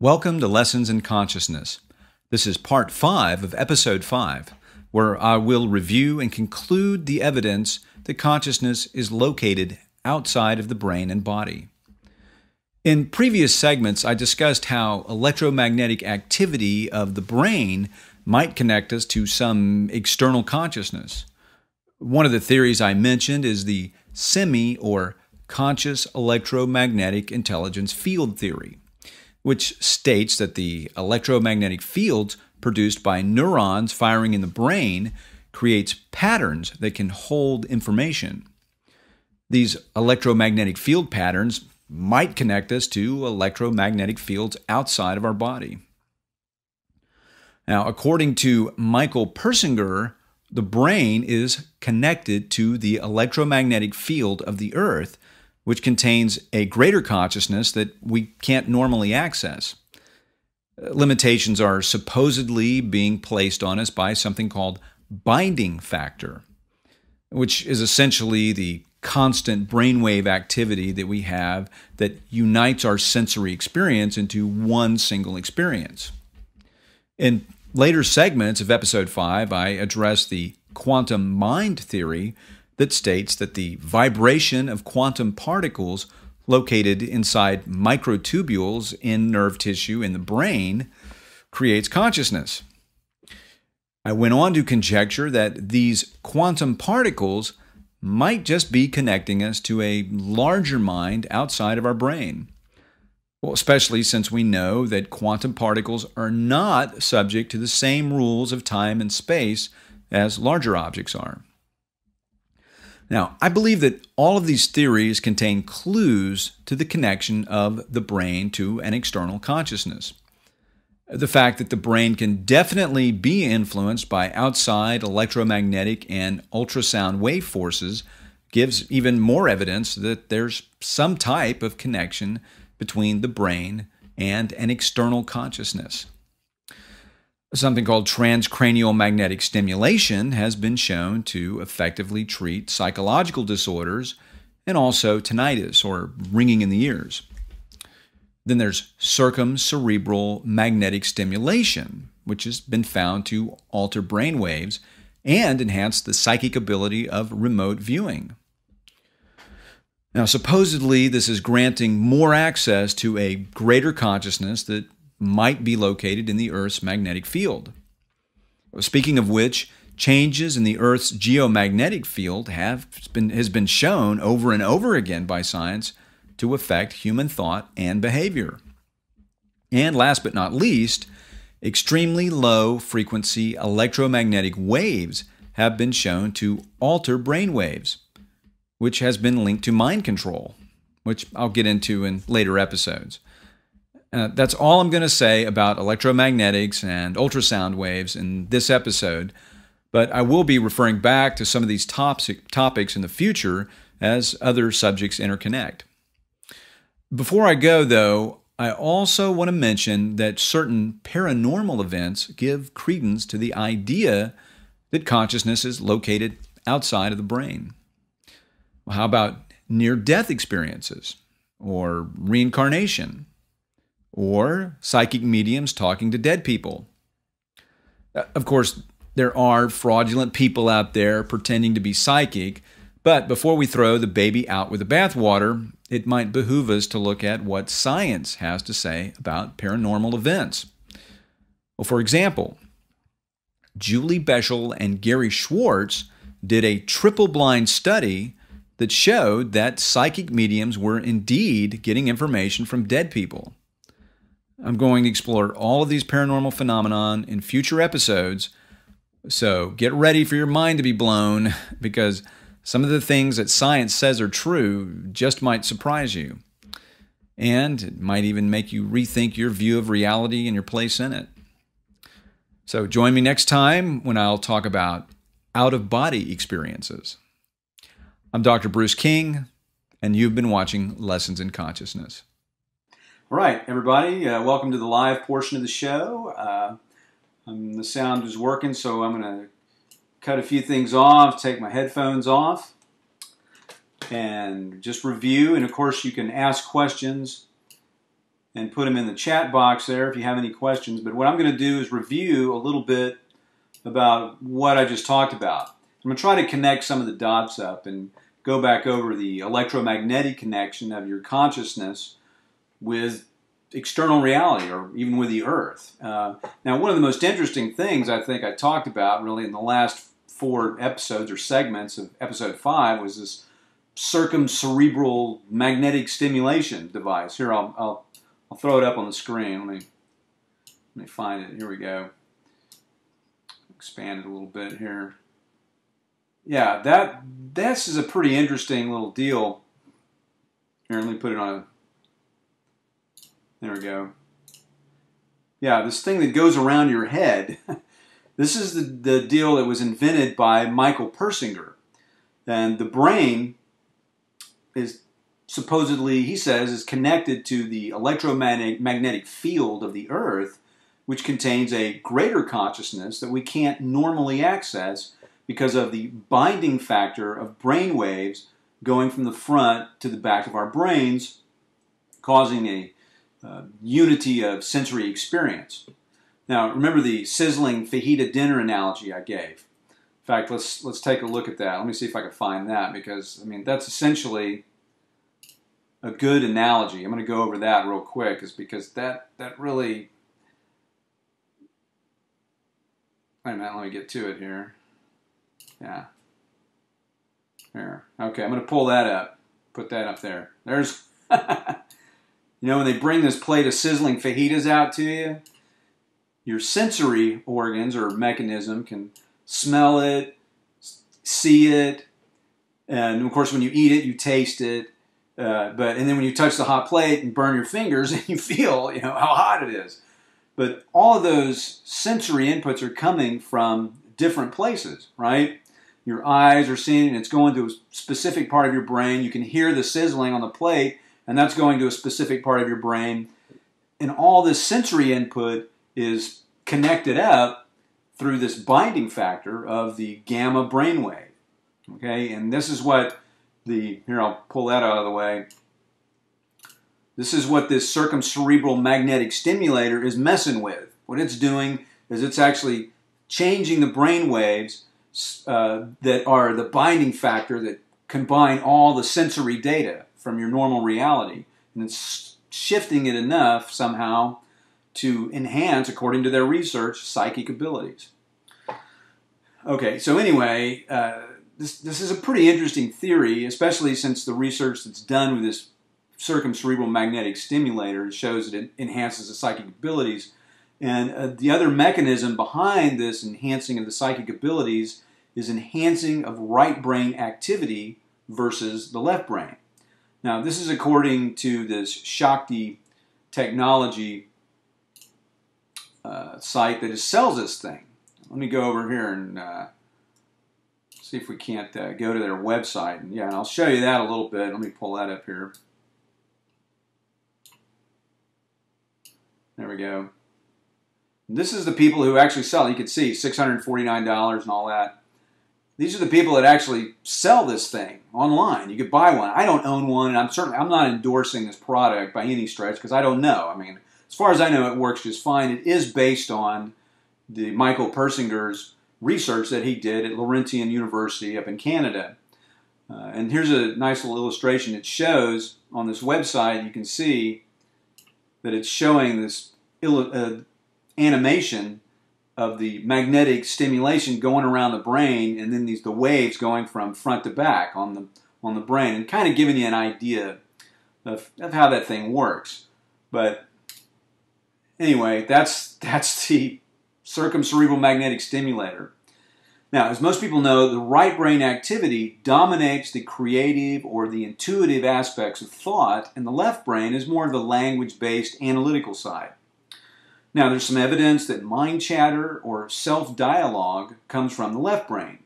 Welcome to Lessons in Consciousness. This is part 5 of episode 5, where I will review and conclude the evidence that consciousness is located outside of the brain and body. In previous segments, I discussed how electromagnetic activity of the brain might connect us to some external consciousness. One of the theories I mentioned is the semi- or conscious electromagnetic intelligence field theory, which states that the electromagnetic fields produced by neurons firing in the brain creates patterns that can hold information. These electromagnetic field patterns might connect us to electromagnetic fields outside of our body. Now, according to Michael Persinger, the brain is connected to the electromagnetic field of the Earth, which contains a greater consciousness that we can't normally access. Limitations are supposedly being placed on us by something called binding factor, which is essentially the constant brainwave activity that we have that unites our sensory experience into one single experience. In later segments of episode 5, I address the quantum mind theory that states that the vibration of quantum particles located inside microtubules in nerve tissue in the brain creates consciousness. I went on to conjecture that these quantum particles might just be connecting us to a larger mind outside of our brain. Well, especially since we know that quantum particles are not subject to the same rules of time and space as larger objects are. Now, I believe that all of these theories contain clues to the connection of the brain to an external consciousness. The fact that the brain can definitely be influenced by outside electromagnetic and ultrasound wave forces gives even more evidence that there's some type of connection between the brain and an external consciousness. Something called transcranial magnetic stimulation has been shown to effectively treat psychological disorders and also tinnitus, or ringing in the ears. Then there's circumcerebral magnetic stimulation, which has been found to alter brain waves and enhance the psychic ability of remote viewing. Now, supposedly, this is granting more access to a greater consciousness that might be located in the Earth's magnetic field. Speaking of which, changes in the Earth's geomagnetic field has been shown over and over again by science to affect human thought and behavior. And last but not least, extremely low frequency electromagnetic waves have been shown to alter brain waves, which has been linked to mind control, which I'll get into in later episodes. That's all I'm going to say about electromagnetics and ultrasound waves in this episode, but I will be referring back to some of these topics in the future as other subjects interconnect. Before I go, though, I also want to mention that certain paranormal events give credence to the idea that consciousness is located outside of the brain. Well, how about near-death experiences, or reincarnation, or psychic mediums talking to dead people? Of course, there are fraudulent people out there pretending to be psychic, but before we throw the baby out with the bathwater, it might behoove us to look at what science has to say about paranormal events. Well, for example, Julie Beschel and Gary Schwartz did a triple-blind study that showed that psychic mediums were indeed getting information from dead people. I'm going to explore all of these paranormal phenomenon in future episodes, so get ready for your mind to be blown, because some of the things that science says are true just might surprise you. And it might even make you rethink your view of reality and your place in it. So join me next time when I'll talk about out-of-body experiences. I'm Dr. Bruce King, and you've been watching Lessons in Consciousness. All right, everybody, welcome to the live portion of the show. The sound is working, so I'm going to cut a few things off, take my headphones off, and just review. And of course, you can ask questions and put them in the chat box there if you have any questions. But what I'm going to do is review a little bit about what I just talked about. I'm going to try to connect some of the dots up and go back over the electromagnetic connection of your consciousness with external reality, or even with the earth. Now, one of the most interesting things I think I talked about really in the last 4 episodes or segments of episode 5 was this circumcerebral magnetic stimulation device. Here, I'll throw it up on the screen. Let me find it. Here we go. Expand it a little bit here. Yeah, this is a pretty interesting little deal. Here, let me put it on. There we go. Yeah, this thing that goes around your head. This is the deal that was invented by Michael Persinger. And the brain is supposedly, he says, is connected to the electromagnetic field of the earth, which contains a greater consciousness that we can't normally access because of the binding factor of brain waves going from the front to the back of our brains, causing a unity of sensory experience. Now, remember the sizzling fajita dinner analogy I gave. In fact, let's take a look at that. Let me see if I can find that, because I mean that's essentially a good analogy. I'm going to go over that real quick, is because that really. Wait a minute, let me get to it here. Yeah. Here. Okay, I'm going to pull that up. Put that up there. There's. You know, when they bring this plate of sizzling fajitas out to you, your sensory organs or mechanism can smell it, see it, and of course when you eat it, you taste it. And then when you touch the hot plate and burn your fingers, and you feel, you know, how hot it is. But all of those sensory inputs are coming from different places, right? Your eyes are seeing it, and it's going to a specific part of your brain. You can hear the sizzling on the plate, and that's going to a specific part of your brain. And all this sensory input is connected up through this binding factor of the gamma brainwave. Okay, and this is what here I'll pull that out of the way. This is what this circumcerebral magnetic stimulator is messing with. What it's doing is it's actually changing the brain waves that are the binding factor that combine all the sensory data from your normal reality, and it's shifting it enough somehow to enhance, according to their research, psychic abilities. Okay, so anyway, this is a pretty interesting theory, especially since the research that's done with this circumcerebral magnetic stimulator shows that it enhances the psychic abilities. And the other mechanism behind this enhancing of the psychic abilities is enhancing of right brain activity versus the left brain. Now, this is according to this Shakti technology site that sells this thing. Let me go over here and see if we can't go to their website. And yeah, and I'll show you that a little bit. Let me pull that up here. There we go. This is the people who actually sell it. You can see $649 and all that. These are the people that actually sell this thing online. You could buy one. I don't own one, and I'm not endorsing this product by any stretch because I don't know. I mean, as far as I know, it works just fine. It is based on the Michael Persinger's research that he did at Laurentian University up in Canada. And here's a nice little illustration. It shows on this website, you can see that it's showing this animation of the magnetic stimulation going around the brain, and then the waves going from front to back on the brain, and kind of giving you an idea of how that thing works. But anyway, that's the circumcerebral magnetic stimulator. Now, as most people know, the right brain activity dominates the creative or the intuitive aspects of thought, and the left brain is more of the language-based analytical side. Now, there's some evidence that mind chatter or self-dialogue comes from the left brain.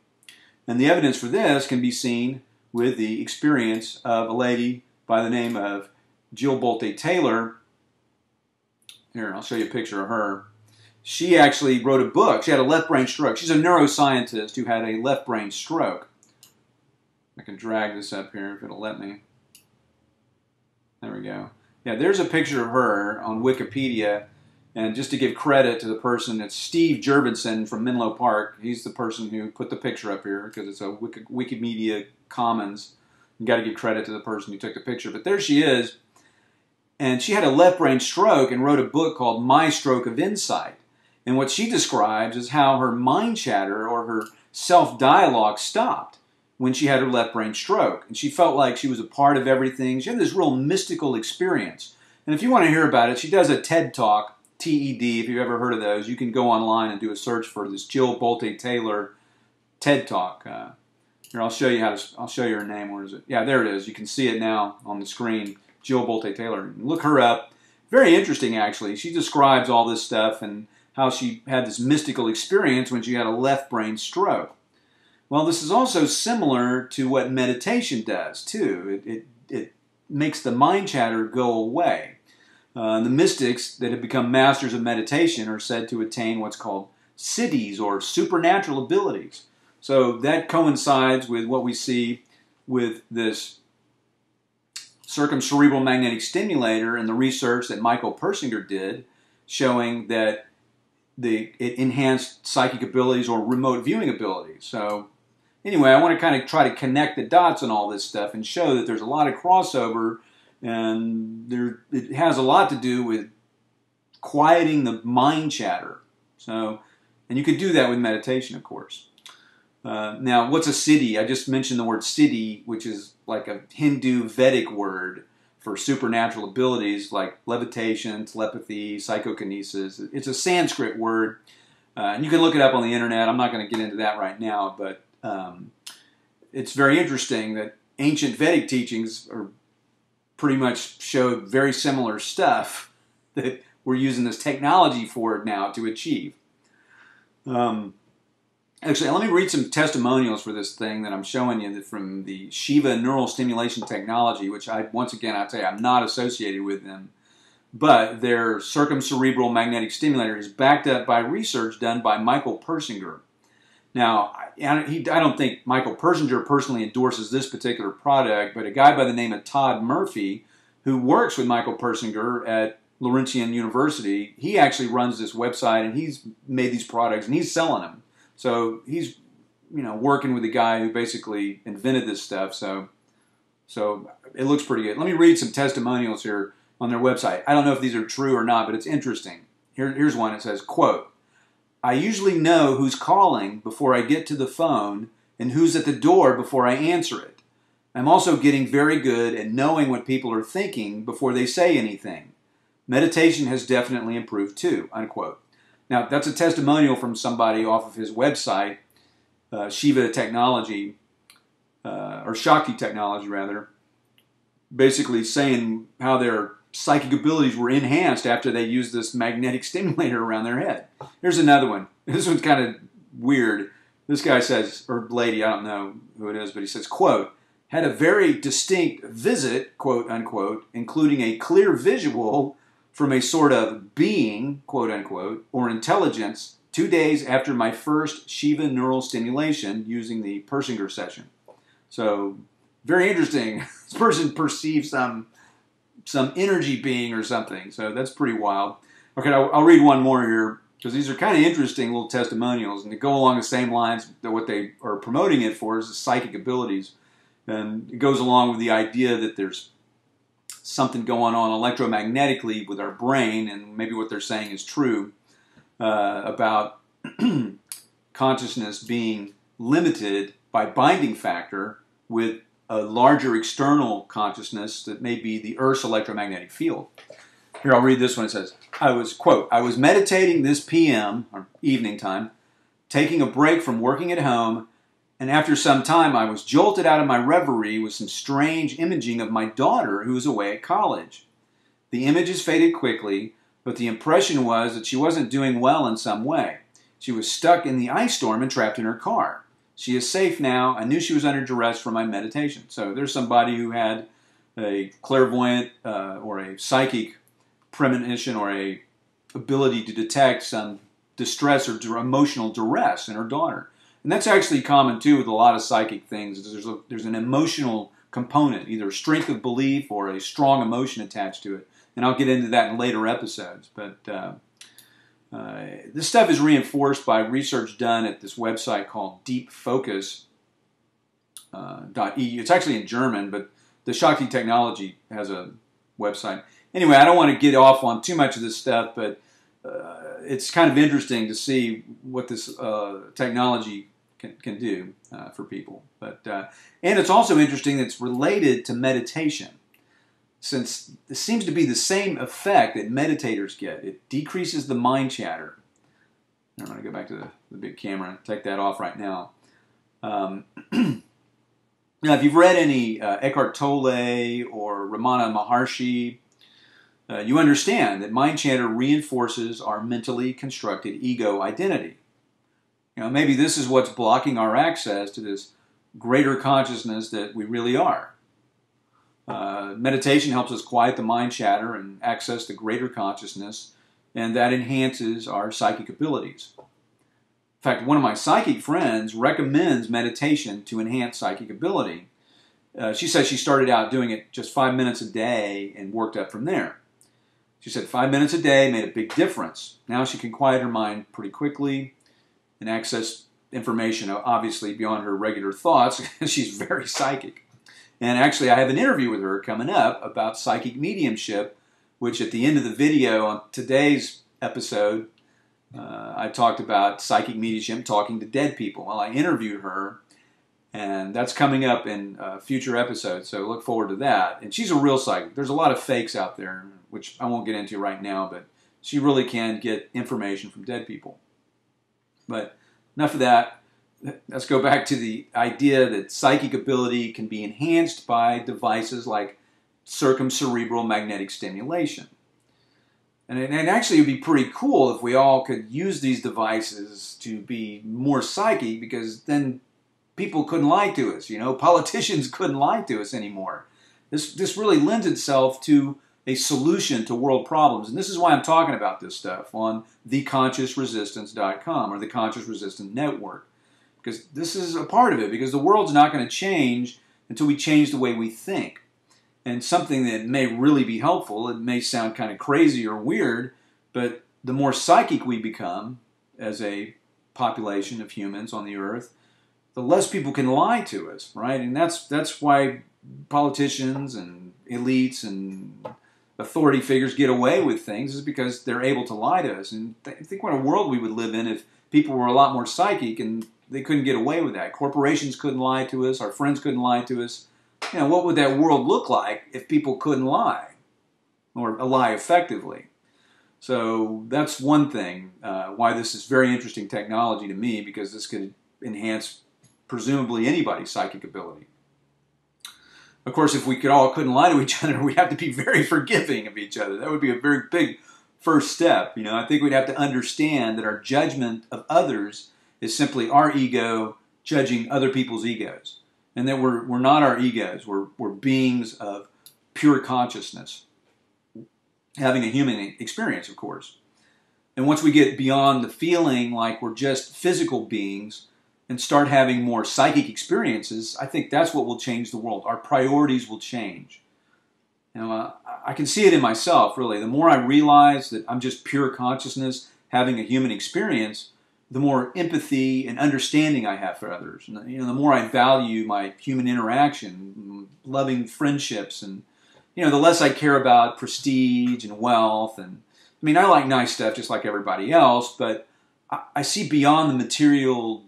And the evidence for this can be seen with the experience of a lady by the name of Jill Bolte Taylor. Here, I'll show you a picture of her. She actually wrote a book. She had a left brain stroke. She's a neuroscientist who had a left brain stroke. I can drag this up here if it'll let me. There we go. Yeah, there's a picture of her on Wikipedia. And just to give credit to the person, it's Steve Jurvetson from Menlo Park. He's the person who put the picture up here because it's a Wikimedia Commons. You got to give credit to the person who took the picture. But there she is. And she had a left brain stroke and wrote a book called My Stroke of Insight. And what she describes is how her mind chatter or her self-dialogue stopped when she had her left brain stroke. And she felt like she was a part of everything. She had this real mystical experience. And if you want to hear about it, she does a TED Talk, TED, if you've ever heard of those. You can go online and do a search for this Jill Bolte Taylor TED Talk. Here, I'll show you I'll show you her name. Where is it? Yeah, there it is. You can see it now on the screen. Jill Bolte Taylor. Look her up. Very interesting, actually. She describes all this stuff and how she had this mystical experience when she had a left brain stroke. Well, this is also similar to what meditation does, too. It makes the mind chatter go away. The mystics that have become masters of meditation are said to attain what's called siddhis, or supernatural abilities. So that coincides with what we see with this circumcerebral magnetic stimulator and the research that Michael Persinger did, showing that it enhanced psychic abilities or remote viewing abilities. So anyway, I want to kind of try to connect the dots on all this stuff and show that there's a lot of crossover, and it has a lot to do with quieting the mind chatter. So, and you could do that with meditation, of course. Now, what's a siddhi? I just mentioned the word siddhi, which is like a Hindu Vedic word for supernatural abilities like levitation, telepathy, psychokinesis. It's a Sanskrit word, and you can look it up on the internet. I'm not going to get into that right now, but it's very interesting that ancient Vedic teachings are pretty much showed very similar stuff that we're using this technology for now to achieve. Actually, let me read some testimonials for this thing that I'm showing you from the Shiva Neural Stimulation Technology, which once again, I'll tell you, I'm not associated with them. But their circumcerebral magnetic stimulator is backed up by research done by Michael Persinger. Now, I don't think Michael Persinger personally endorses this particular product, but a guy by the name of Todd Murphy, who works with Michael Persinger at Laurentian University, he actually runs this website, and he's made these products, and he's selling them. So he's, working with the guy who basically invented this stuff. So it looks pretty good. Let me read some testimonials here on their website. I don't know if these are true or not, but it's interesting. Here's one. It says, quote, "I usually know who's calling before I get to the phone and who's at the door before I answer it. I'm also getting very good at knowing what people are thinking before they say anything. Meditation has definitely improved too," unquote. Now, that's a testimonial from somebody off of his website, Shiva Technology, or Shakti Technology, rather, basically saying how their psychic abilities were enhanced after they used this magnetic stimulator around their head. Here's another one. This one's kind of weird. This guy says, or lady, I don't know who it is, but he says, quote, "Had a very distinct visit," quote unquote, "including a clear visual from a sort of being," quote unquote, "or intelligence 2 days after my first Shiva neural stimulation using the Persinger session." So, very interesting. This person perceives some energy being or something. So that's pretty wild. Okay, I'll read one more here, because these are kind of interesting little testimonials, and they go along the same lines that what they are promoting it for is the psychic abilities. And it goes along with the idea that there's something going on electromagnetically with our brain, and maybe what they're saying is true about consciousness being limited by binding factor with a larger external consciousness that may be the Earth's electromagnetic field. Here, I'll read this one. It says, quote, "I was meditating this PM, or evening time, taking a break from working at home, and after some time I was jolted out of my reverie with some strange imaging of my daughter who was away at college. The images faded quickly, but the impression was that she wasn't doing well in some way. She was stuck in the ice storm and trapped in her car. She is safe now. I knew she was under duress from my meditation." So there's somebody who had a clairvoyant or a psychic premonition or a ability to detect some distress or emotional duress in her daughter. And that's actually common too with a lot of psychic things. There's an emotional component, either strength of belief or a strong emotion attached to it. and I'll get into that in later episodes. But this stuff is reinforced by research done at this website called deepfocus.eu. It's actually in German, but the Shakti Technology has a website. Anyway, I don't want to get off on too much of this stuff, but it's kind of interesting to see what this technology can do for people. But and it's also interesting that it's related to meditation, since it seems to be the same effect that meditators get. It decreases the mind chatter. I'm going to go back to the big camera and take that off right now. Now, if you've read any Eckhart Tolle or Ramana Maharshi, you understand that mind chatter reinforces our mentally constructed ego identity. You know, maybe this is what's blocking our access to this greater consciousness that we really are. Meditation helps us quiet the mind chatter and access the greater consciousness, and that enhances our psychic abilities. In fact, one of my psychic friends recommends meditation to enhance psychic ability. She says she started out doing it just 5 minutes a day and worked up from there. She said 5 minutes a day made a big difference. Now she can quiet her mind pretty quickly and access information, obviously, beyond her regular thoughts. She's very psychic. And actually, I have an interview with her coming up about psychic mediumship, which at the end of the video on today's episode, I talked about psychic mediumship, talking to dead people. Well, I interviewed her, and that's coming up in future episodes, so look forward to that. And she's a real psychic. There's a lot of fakes out there, which I won't get into right now, but she really can get information from dead people. But enough of that. Let's go back to the idea that psychic ability can be enhanced by devices like circumcerebral magnetic stimulation. And actually, it would be pretty cool if we all could use these devices to be more psychic, because then people couldn't lie to us. You know, politicians couldn't lie to us anymore. This really lends itself to a solution to world problems. And this is why I'm talking about this stuff on theconsciousresistance.com or the Conscious Resistance Network. Because this is a part of it, because the world's not going to change until we change the way we think. And something that may really be helpful, it may sound kind of crazy or weird, but the more psychic we become as a population of humans on the earth, the less people can lie to us, right? And that's why politicians and elites and authority figures get away with things, is because they're able to lie to us. And think what a world we would live in if people were a lot more psychic and they couldn't get away with that. Corporations couldn't lie to us. Our friends couldn't lie to us. You know, what would that world look like if people couldn't lie, or lie effectively? So that's one thing why this is very interesting technology to me, because this could enhance presumably anybody's psychic ability. Of course, if we couldn't lie to each other, we'd have to be very forgiving of each other. That would be a very big first step. You know, I think we'd have to understand that our judgment of others is simply our ego judging other people's egos, and that we're not our egos. We're beings of pure consciousness, having a human experience, of course. And once we get beyond the feeling like we're just physical beings and start having more psychic experiences, I think that's what will change the world. Our priorities will change. You know, I can see it in myself, really. The more I realize that I'm just pure consciousness having a human experience, the more empathy and understanding I have for others. And, you know, the more I value my human interaction, loving friendships, and, you know, the less I care about prestige and wealth. And I mean, I like nice stuff just like everybody else, but I see beyond the material,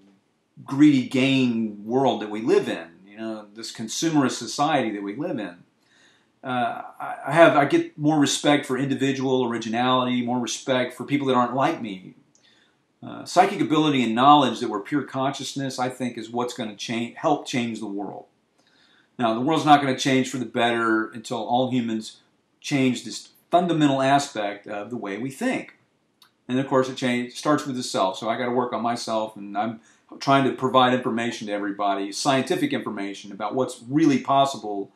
greedy gain world that we live in. You know, this consumerist society that we live in. I get more respect for individual originality, more respect for people that aren't like me. Psychic ability and knowledge that we're pure consciousness, I think, is what's going to help change the world. Now, the world's not going to change for the better until all humans change this fundamental aspect of the way we think. And of course, it starts with the self. So I got to work on myself, and I'm trying to provide information to everybody, scientific information about what's really possible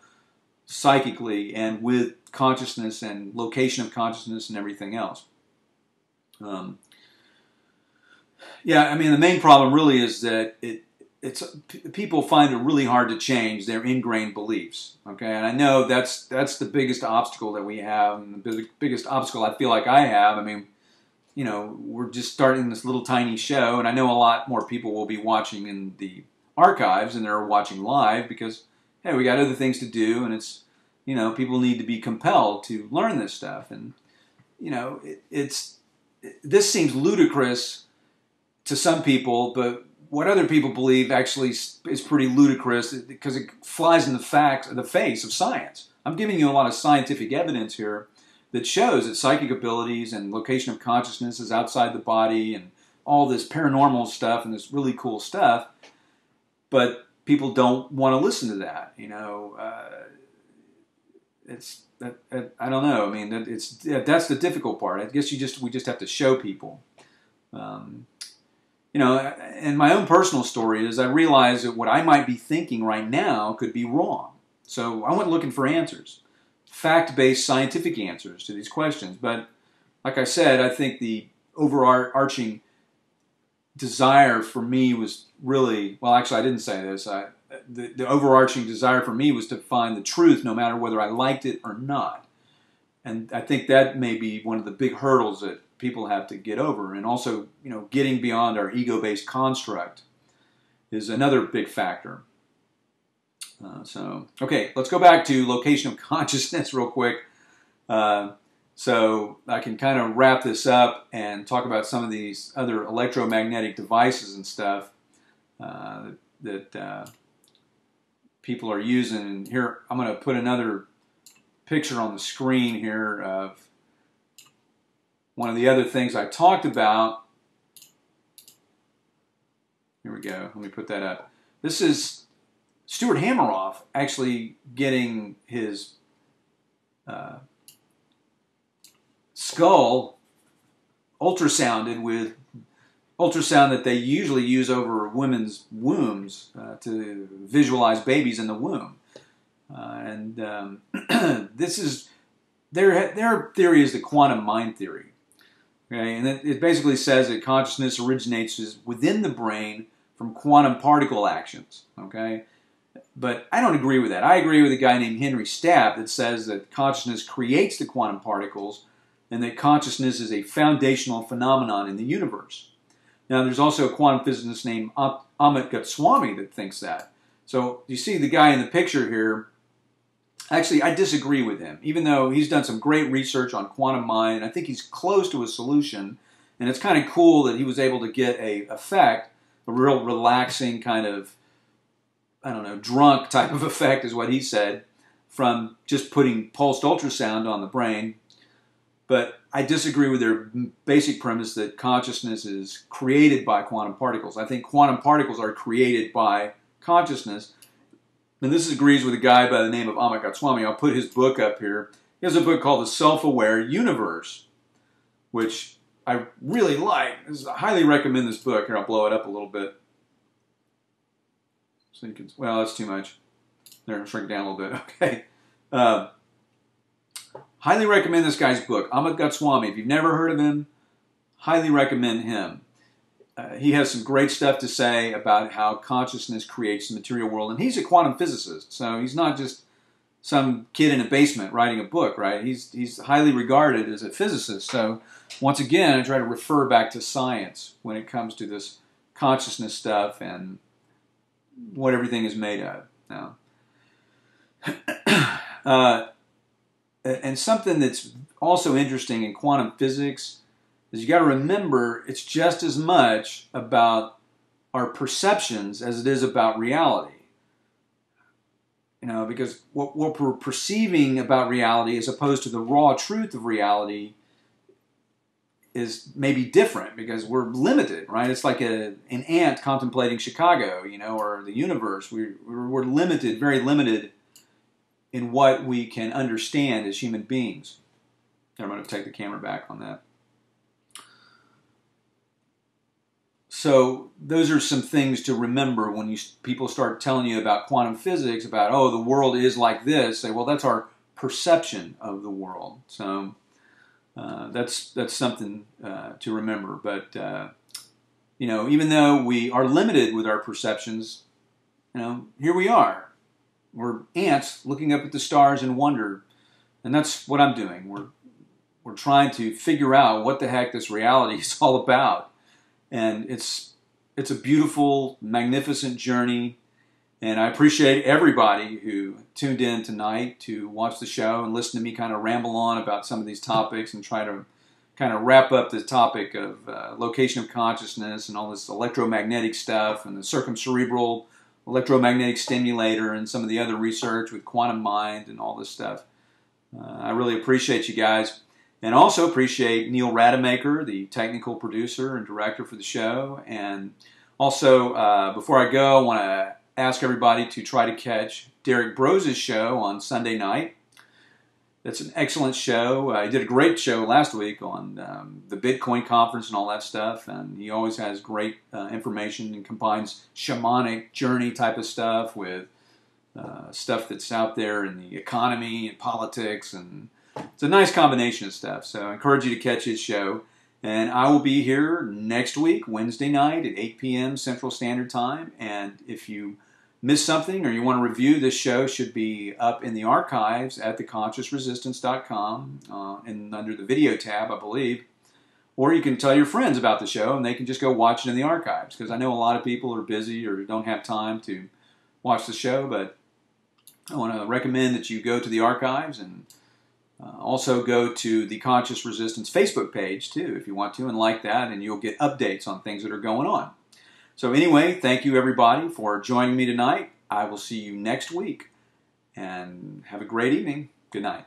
psychically and with consciousness and location of consciousness and everything else. Yeah, I mean, the main problem really is that people find it really hard to change their ingrained beliefs. Okay, and I know that's the biggest obstacle that we have, and the biggest obstacle I feel like I have. I mean, you know, we're just starting this little tiny show, and I know a lot more people will be watching in the archives than they're watching live because, hey, we got other things to do, and it's, you know, people need to be compelled to learn this stuff, and you know, this seems ludicrous to some people, but what other people believe actually is pretty ludicrous because it flies in the face of science. I'm giving you a lot of scientific evidence here that shows that psychic abilities and location of consciousness is outside the body and all this paranormal stuff and this really cool stuff, but people don't want to listen to that. You know, I don't know. I mean, that's the difficult part. I guess we just have to show people. You know, and my own personal story is I realized that what I might be thinking right now could be wrong. So I went looking for answers, fact-based scientific answers to these questions. But like I said, I think the overarching desire for me was really, well, actually I didn't say this. The overarching desire for me was to find the truth no matter whether I liked it or not. And I think that may be one of the big hurdles that people have to get over. And also, you know, getting beyond our ego-based construct is another big factor. Okay, let's go back to location of consciousness real quick. So I can kind of wrap this up and talk about some of these other electromagnetic devices and stuff that people are using. And here, I'm going to put another picture on the screen here of one of the other things I talked about. Here we go. Let me put that up. This is Stuart Hameroff actually getting his skull ultrasounded with ultrasound that they usually use over women's wombs to visualize babies in the womb. This is their theory is the quantum mind theory. Okay, and it basically says that consciousness originates within the brain from quantum particle actions. Okay, but I don't agree with that. I agree with a guy named Henry Stapp that says that consciousness creates the quantum particles and that consciousness is a foundational phenomenon in the universe. Now, there's also a quantum physicist named Amit Goswami that thinks that. So you see the guy in the picture here. Actually, I disagree with him, even though he's done some great research on quantum mind. I think he's close to a solution, and it's kind of cool that he was able to get a effect, a real relaxing kind of, I don't know, drunk type of effect is what he said, from just putting pulsed ultrasound on the brain. But I disagree with their basic premise that consciousness is created by quantum particles. I think quantum particles are created by consciousness. And this agrees with a guy by the name of Amit Goswami. I'll put his book up here. He has a book called The Self-Aware Universe, which I really like. I highly recommend this book. Here, I'll blow it up a little bit. So you can, well, that's too much. There, shrink it down a little bit. Okay. Highly recommend this guy's book, Amit Goswami. If you've never heard of him, highly recommend him. He has some great stuff to say about how consciousness creates the material world. And he's a quantum physicist, so he's not just some kid in a basement writing a book, right? He's highly regarded as a physicist. So once again, I try to refer back to science when it comes to this consciousness stuff and what everything is made of. Now, and something that's also interesting in quantum physics is you got to remember it's just as much about our perceptions as it is about reality. You know, because what we're perceiving about reality as opposed to the raw truth of reality is maybe different because we're limited, right? It's like an ant contemplating Chicago, you know, or the universe. We're limited, very limited in what we can understand as human beings. I'm going to take the camera back on that. So those are some things to remember when people start telling you about quantum physics, about, oh, the world is like this. Say, well, that's our perception of the world. So that's something to remember. But even though we are limited with our perceptions, here we are. We're ants looking up at the stars in wonder, and that's what I'm doing. We're trying to figure out what the heck this reality is all about, and it's a beautiful, magnificent journey. And I appreciate everybody who tuned in tonight to watch the show and listen to me kind of ramble on about some of these topics and try to kind of wrap up the topic of location of consciousness and all this electromagnetic stuff and the circumcerebral electromagnetic stimulator and some of the other research with quantum mind and all this stuff. I really appreciate you guys. And also appreciate Neil Rademacher, the technical producer and director for the show. And also, before I go, I want to ask everybody to try to catch Derek Brose's show on Sunday night. It's an excellent show. He did a great show last week on the Bitcoin conference and all that stuff. And he always has great information and combines shamanic journey type of stuff with stuff that's out there in the economy and politics. And it's a nice combination of stuff. So I encourage you to catch his show. And I will be here next week, Wednesday night at 8 p.m. Central Standard Time. And if you missed something or you want to review, this show should be up in the archives at theconsciousresistance.com and under the video tab, I believe. Or you can tell your friends about the show and they can just go watch it in the archives, because I know a lot of people are busy or don't have time to watch the show, but I want to recommend that you go to the archives and also go to the Conscious Resistance Facebook page too if you want to, and like that, and you'll get updates on things that are going on. So anyway, thank you everybody for joining me tonight. I will see you next week, and have a great evening. Good night.